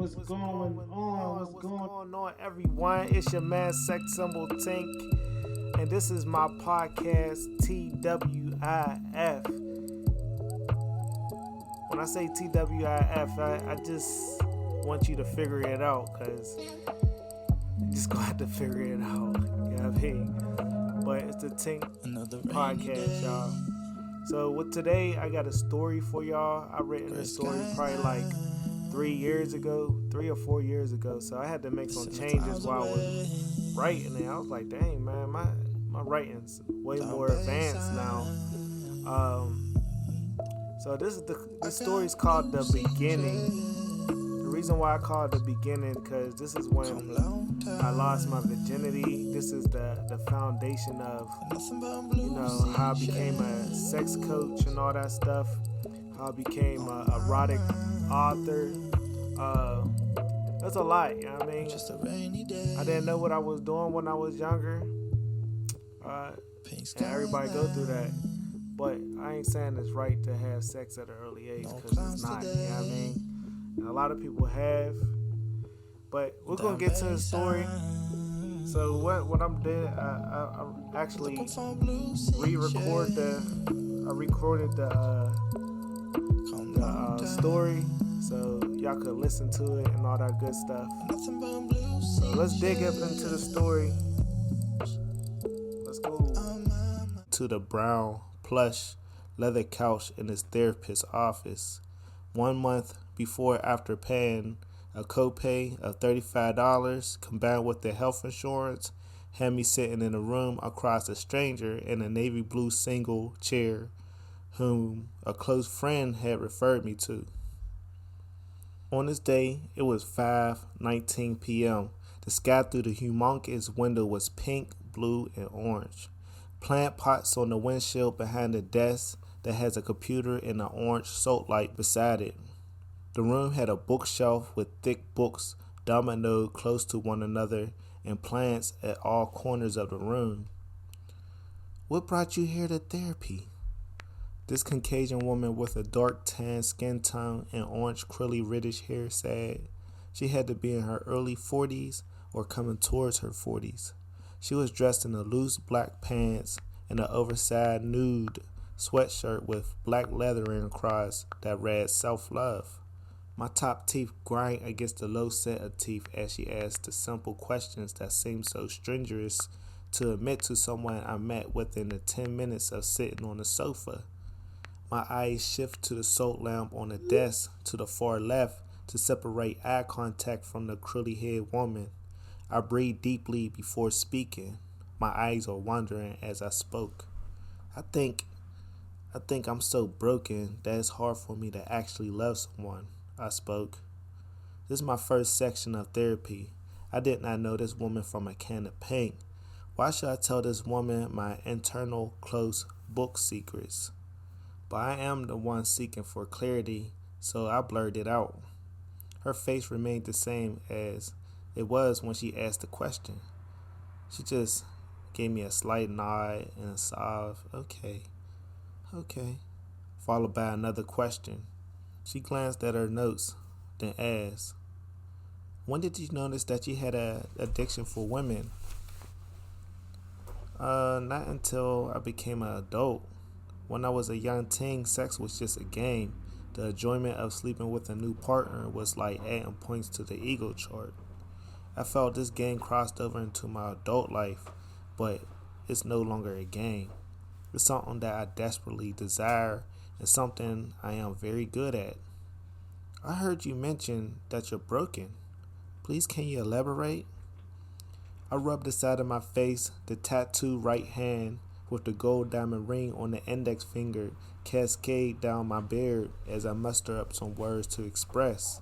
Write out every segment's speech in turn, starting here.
What's going on? What's going on, everyone? It's your man, Sex Symbol Tink, and this is my podcast, TWIF. When I say TWIF, I just want you to figure it out, because you're just going to have to figure it out. You know what I mean? But it's the Tink podcast, y'all. So with today, I got a story for y'all. I written this story probably like 3 or 4 years ago. So I had to make some changes while I was writing it. I was like, dang, man, my writing's way more advanced now. So this story's called The Beginning. The reason why I call it The Beginning, because this is when I lost my virginity. This is the foundation of, how I became a sex coach and all that stuff. How I became a erotic author. That's a lot, you know what I mean? I didn't know what I was doing when I was younger. And everybody go through that. But I ain't saying it's right to have sex at an early age, because it's not, you know what I mean? And a lot of people have. But we're going to get to the story. So what I'm doing, I actually recorded the story, so y'all could listen to it and all that good stuff. So let's dig up into the story. Let's go to the brown plush leather couch in his therapist's office. 1 month before, after paying a copay of $35 combined with the health insurance, had me sitting in a room across a stranger in a navy blue single chair whom a close friend had referred me to. On this day, it was 5:19 p.m. The sky through the humongous window was pink, blue, and orange. Plant pots on the windshield behind the desk that has a computer and an orange salt light beside it. The room had a bookshelf with thick books dominoed close to one another and plants at all corners of the room. "What brought you here to therapy?" This Caucasian woman with a dark tan skin tone and orange curly reddish hair said. She had to be in her early 40s or coming towards her 40s. She was dressed in a loose black pants and an oversized nude sweatshirt with black lettering across that read self-love. My top teeth grind against the low set of teeth as she asked the simple questions that seemed so strenuous to admit to someone I met within the 10 minutes of sitting on the sofa. My eyes shift to the salt lamp on the desk to the far left to separate eye contact from the curly-haired woman. I breathe deeply before speaking. My eyes are wandering as I spoke. I think I'm so broken that it's hard for me to actually love someone. I spoke. This is my first section of therapy. I did not know this woman from a can of paint. Why should I tell this woman my internal close book secrets? But I am the one seeking for clarity, so I blurred it out. Her face remained the same as it was when she asked the question. She just gave me a slight nod and a sigh of, okay, followed by another question. She glanced at her notes, then asked, "When did you notice that you had an addiction for women?" Not until I became an adult. When I was a young teen, sex was just a game. The enjoyment of sleeping with a new partner was like adding points to the ego chart. I felt this game crossed over into my adult life, but it's no longer a game. It's something that I desperately desire and something I am very good at. "I heard you mention that you're broken. Please, can you elaborate?" I rubbed the side of my face, the tattooed right hand with the gold diamond ring on the index finger cascade down my beard as I muster up some words to express.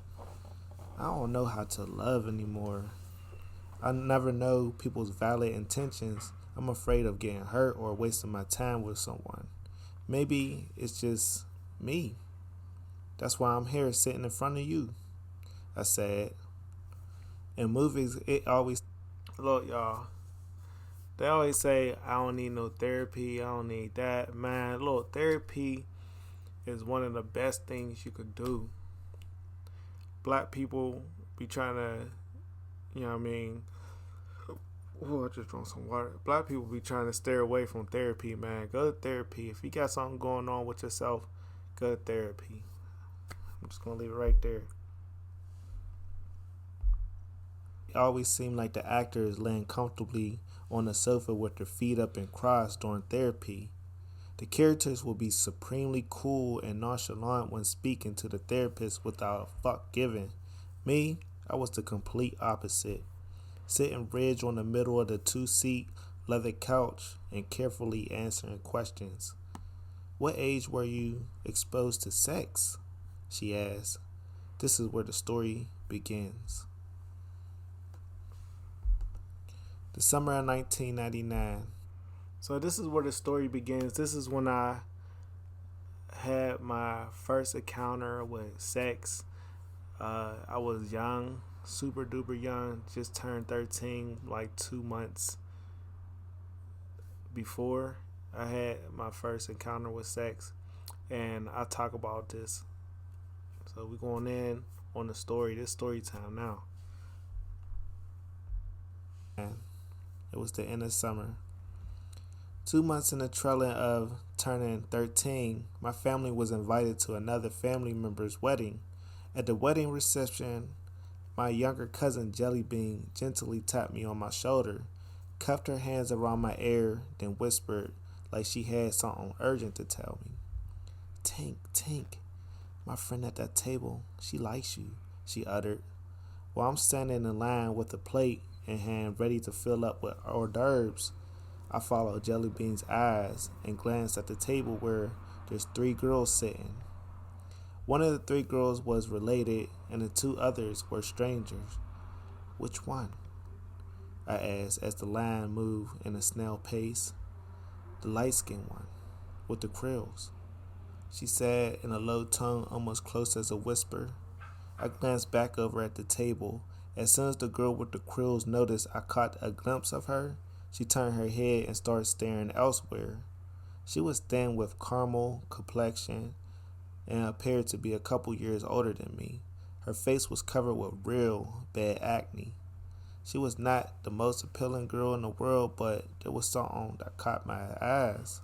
I don't know how to love anymore. I never know people's valid intentions. I'm afraid of getting hurt or wasting my time with someone. Maybe it's just me. That's why I'm here sitting in front of you, I said. In movies, look, y'all, they always say, I don't need no therapy, I don't need that. Man, look, therapy is one of the best things you could do. Black people be trying to, you know what I mean? Oh, I just drank some water. Black people be trying to stay away from therapy, man. Go to therapy. If you got something going on with yourself, go to therapy. I'm just gonna leave it right there. It always seemed like the actor is laying comfortably on the sofa with their feet up and crossed during therapy. The characters will be supremely cool and nonchalant when speaking to the therapist without a fuck given. Me, I was the complete opposite. Sitting ridge on the middle of the two-seat leather couch and carefully answering questions. What age were you exposed to sex? She asked. This is where the story begins. The summer of 1999. So this is where the story begins. This is when I had my first encounter with sex. I was young, super duper young, just turned 13 like 2 months before I had my first encounter with sex, and I talk about this. So we're going in on the story. This story time now. And it was the end of summer. 2 months in the trailing of turning 13, my family was invited to another family member's wedding. At the wedding reception, my younger cousin Jellybean gently tapped me on my shoulder, cupped her hands around my ear, then whispered like she had something urgent to tell me. Tink, my friend at that table, she likes you, she uttered. While I'm standing in line with a plate in hand ready to fill up with hors d'oeuvres, I followed Jellybean's eyes and glanced at the table where there's 3 girls sitting. One of the 3 girls was related and the 2 others were strangers. Which one? I asked as the line moved in a snail pace. The light-skinned one, with the krills, she said in a low tone almost close as a whisper. I glanced back over at the table. As soon as the girl with the krills noticed I caught a glimpse of her, she turned her head and started staring elsewhere. She was thin with caramel complexion and appeared to be a couple years older than me. Her face was covered with real bad acne. She was not the most appealing girl in the world, but there was something that caught my eyes.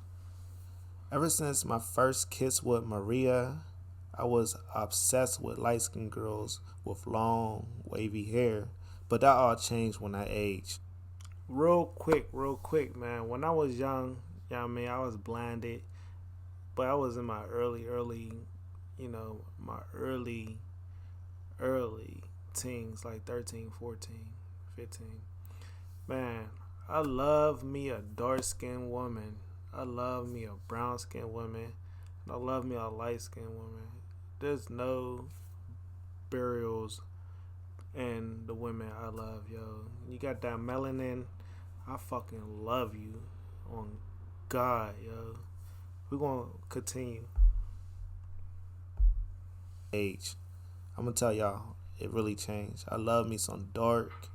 Ever since my first kiss with Maria, I was obsessed with light-skinned girls with long, wavy hair, but that all changed when I aged. Real quick, man. When I was young, you know what I mean, I was blinded, but I was in my early, my early teens, like 13, 14, 15. Man, I love me a dark-skinned woman. I love me a brown-skinned woman. And I love me a light-skinned woman. There's no burials in the women I love, yo. You got that melanin, I fucking love you. On God, yo. We're gonna continue. Age. I'm gonna tell y'all, it really changed. I love me some dark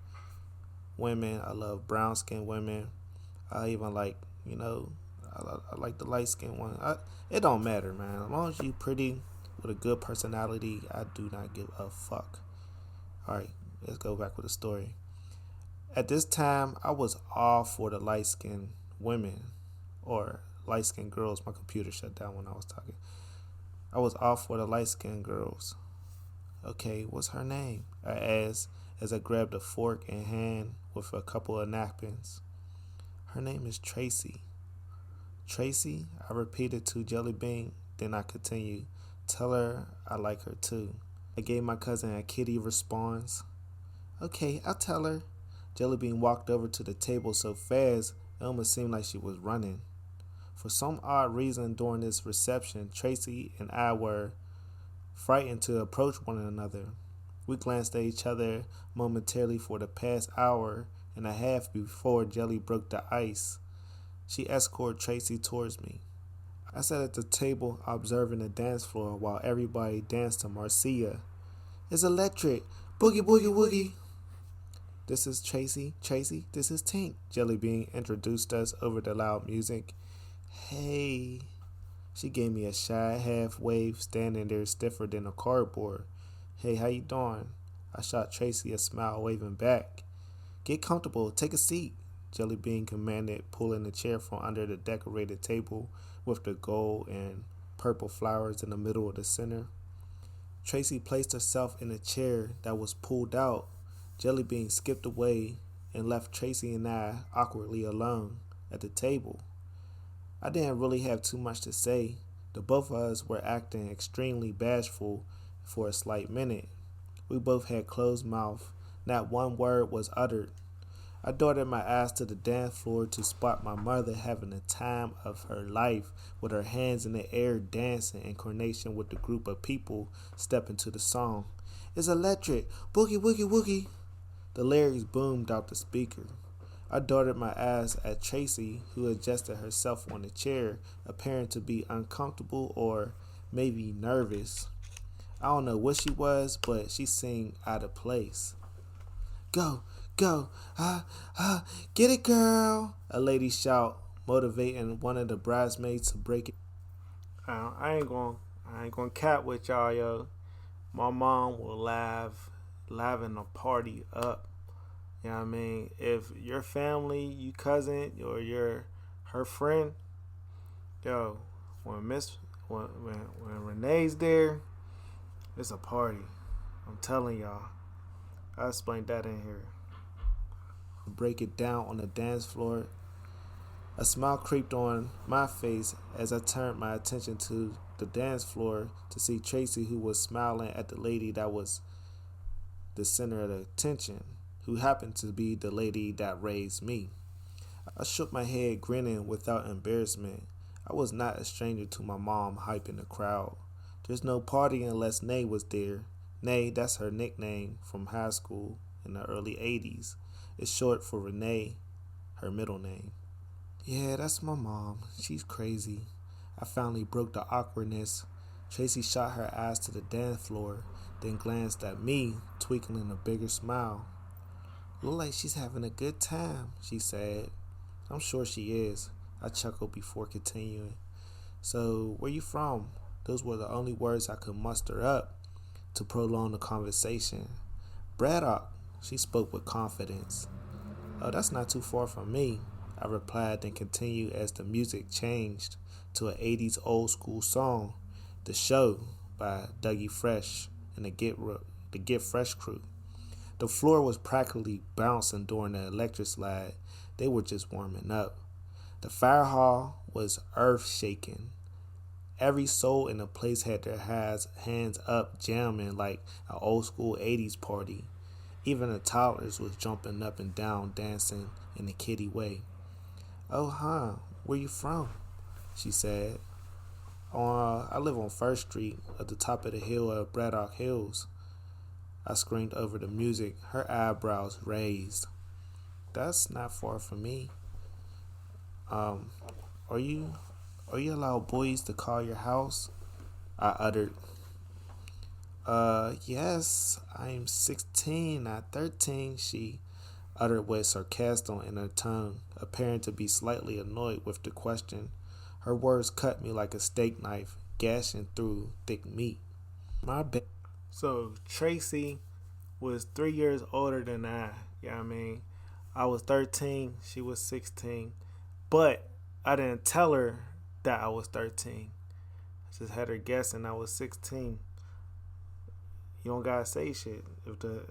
women. I love brown skinned women. I even like, I like the light skinned one. It don't matter, man. As long as you pretty with a good personality, I do not give a fuck. Alright, let's go back with the story. At this time, I was all for the light skinned women or light skinned girls. My computer shut down when I was talking. I was all for the light skinned girls. Okay, what's her name? I asked as I grabbed a fork in hand with a couple of napkins. Her name is Tracy. Tracy? I repeated to Jellybean, then I continued. Tell her I like her too. I gave my cousin a kitty response. Okay, I'll tell her. Jellybean walked over to the table so fast it almost seemed like she was running. For some odd reason during this reception, Tracy and I were frightened to approach one another. We glanced at each other momentarily for the past hour and a half before Jelly broke the ice. She escorted Tracy towards me. I sat at the table observing the dance floor while everybody danced to Marcia. It's electric. Boogie, boogie, woogie. This is Tracy. Tracy, this is Tink. Jellybean introduced us over the loud music. Hey. She gave me a shy half wave, standing there stiffer than a cardboard. Hey, how you doing? I shot Tracy a smile, waving back. Get comfortable, take a seat, Jellybean commanded, pulling a chair from under the decorated table with the gold and purple flowers in the middle of the center. Tracy placed herself in a chair that was pulled out. Jellybean skipped away and left Tracy and I awkwardly alone at the table. I didn't really have too much to say. The both of us were acting extremely bashful for a slight minute. We both had closed mouth. Not one word was uttered. I darted my eyes to the dance floor to spot my mother having the time of her life with her hands in the air dancing in coordination with the group of people stepping to the song. It's electric! Boogie woogie woogie! The lyrics boomed out the speaker. I darted my eyes at Tracy, who adjusted herself on the chair, appearing to be uncomfortable or maybe nervous. I don't know what she was, but she seemed out of place. Go, go, get it, girl, a lady shout, motivating one of the bridesmaids to break it. I ain't gonna cap with y'all, yo. My mom will liven the party up. You know what I mean? If your family, you cousin, or her friend, yo, when Renee's there, it's a party. I'm telling y'all. I explained that in here. Break it down on the dance floor. A smile creeped on my face as I turned my attention to the dance floor to see Tracy, who was smiling at the lady that was the center of the attention, who happened to be the lady that raised me. I shook my head, grinning without embarrassment. I was not a stranger to my mom hyping the crowd. There's no party unless Nay was there. Nay, that's her nickname from high school in the early 80s. It's short for Renee, her middle name. Yeah, that's my mom. She's crazy. I finally broke the awkwardness. Tracy shot her eyes to the dance floor, then glanced at me, twinkling a bigger smile. Look like she's having a good time, she said. I'm sure she is. I chuckled before continuing. So, where you from? Those were the only words I could muster up to prolong the conversation. Braddock, she spoke with confidence. Oh, that's not too far from me, I replied, and continued as the music changed to an 80s old school song, The Show by Dougie Fresh and the Get Fresh crew. The floor was practically bouncing during the electric slide. They were just warming up. The fire hall was earth-shaking. Every soul in the place had their hands up, jamming like an old-school 80s party. Even the toddlers was jumping up and down, dancing in a kiddie way. Oh, where you from? She said. I live on 1st Street, at the top of the hill of Braddock Hills. I screamed over the music, her eyebrows raised. That's not far from me. Are you allowed boys to call your house? I uttered. Yes, I'm 16, not 13, she uttered with sarcasm in her tone, appearing to be slightly annoyed with the question. Her words cut me like a steak knife, gashing through thick meat. My bad. So, Tracy was 3 years older than I, you know what I mean? I was 13, she was 16, but I didn't tell her that I was 13. I just had her guessing I was 16. You don't gotta say shit if the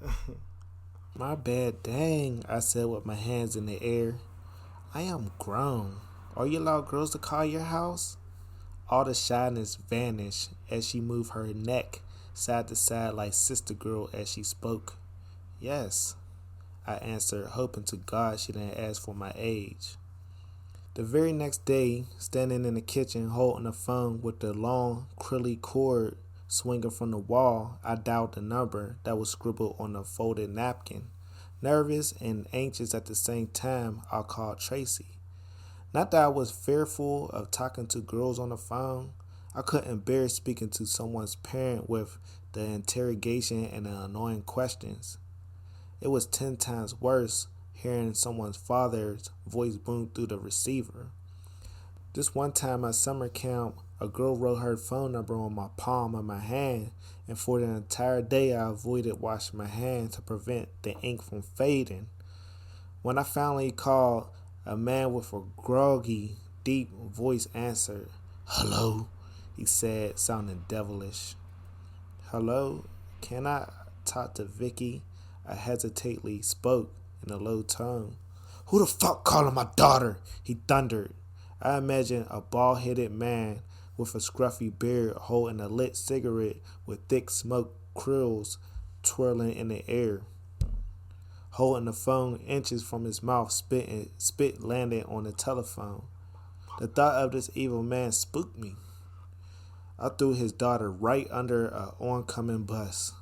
My bad, dang, I said with my hands in the air. I am grown. Are you allowed girls to call your house? All the shyness vanished as she moved her neck side to side like sister girl as she spoke. Yes, I answered, hoping to God she didn't ask for my age. The very next day, standing in the kitchen holding a phone with the long, curly cord swinging from the wall, I dialed the number that was scribbled on a folded napkin. Nervous and anxious at the same time, I called Tracy. Not that I was fearful of talking to girls on the phone. I couldn't bear speaking to someone's parent with the interrogation and the annoying questions. It was 10 times worse hearing someone's father's voice boom through the receiver. This one time at summer camp, A girl wrote her phone number on my palm of my hand, and for the entire day I avoided washing my hands to prevent the ink from fading. When I finally called, a man with a groggy, deep voice answered. "Hello," he said, sounding devilish. "Hello, can I talk to Vicky?" I hesitantly spoke in a low tone. "Who the fuck calling my daughter?" he thundered. I imagined a bald-headed man with a scruffy beard holding a lit cigarette with thick smoke curls twirling in the air. Holding the phone inches from his mouth, spit landed on the telephone. The thought of this evil man spooked me. I threw his daughter right under an oncoming bus.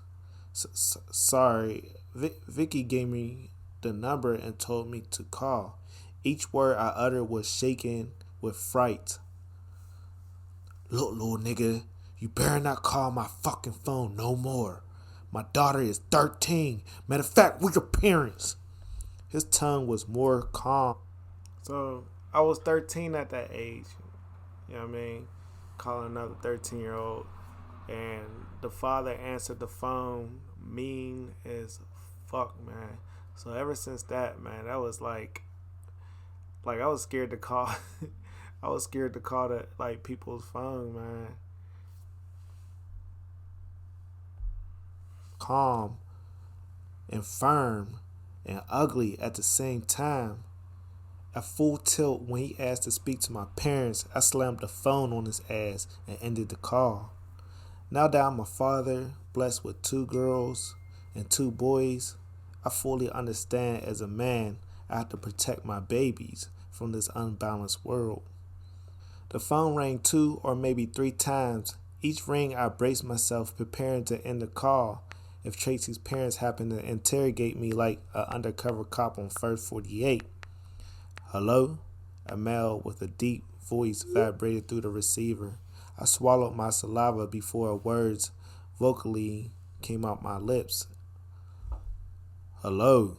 Sorry, Vicky gave me the number and told me to call. Each word I uttered was shaken with fright. "Look, little nigga, you better not call my fucking phone no more. My daughter is 13. Matter of fact, we're your parents." His tongue was more calm. So I was 13 at that age. You know what I mean? Calling another 13-year-old. And the father answered the phone mean as fuck, man. So ever since that, man, that was like I was scared to call. I was scared to call the people's phone, man. Calm and firm and ugly at the same time. At full tilt when he asked to speak to my parents, I slammed the phone on his ass and ended the call. Now that I'm a father, blessed with 2 girls and 2 boys, I fully understand as a man I have to protect my babies from this unbalanced world. The phone rang 2 or maybe 3 times. Each ring I braced myself preparing to end the call if Tracy's parents happened to interrogate me like an undercover cop on First 48. "Hello?" A male with a deep voice vibrated through the receiver. I swallowed my saliva before words vocally came out my lips. "Hello."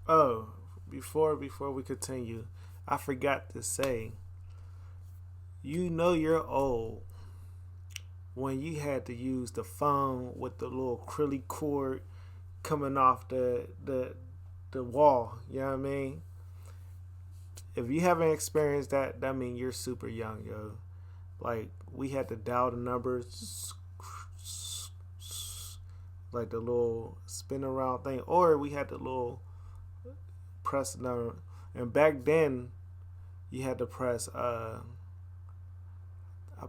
Oh, before we continue, I forgot to say, you know you're old when you had to use the phone with the little curly cord coming off the wall. You know what I mean? If you haven't experienced that, that means you're super young, yo. Like, we had to dial the numbers, like the little spin around thing, or we had the little press number. And back then, you had to press, I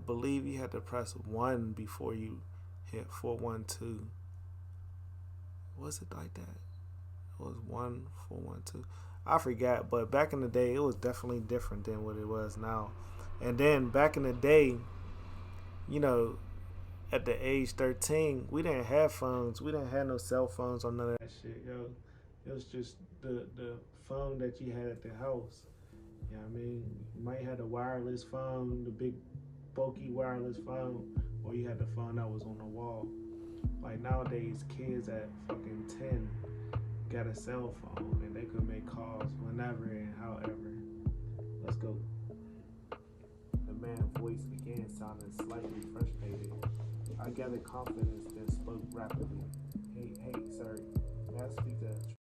believe you had to press 1 before you hit 412. Was it like that? It was 1 412. I forgot, but back in the day, it was definitely different than what it was now. And then back in the day, you know, at the age 13, we didn't have phones. We didn't have no cell phones or none of that shit, yo. It was just the phone that you had at the house. You know what I mean? You might have a wireless phone, the big bulky wireless phone, or you had the phone that was on the wall. Like nowadays, kids at fucking 10 got a cell phone and they could make calls whenever and however. Let's go. The man's voice again sounded slightly frustrated. I gathered confidence, then spoke rapidly. Hey, sir, may I speak to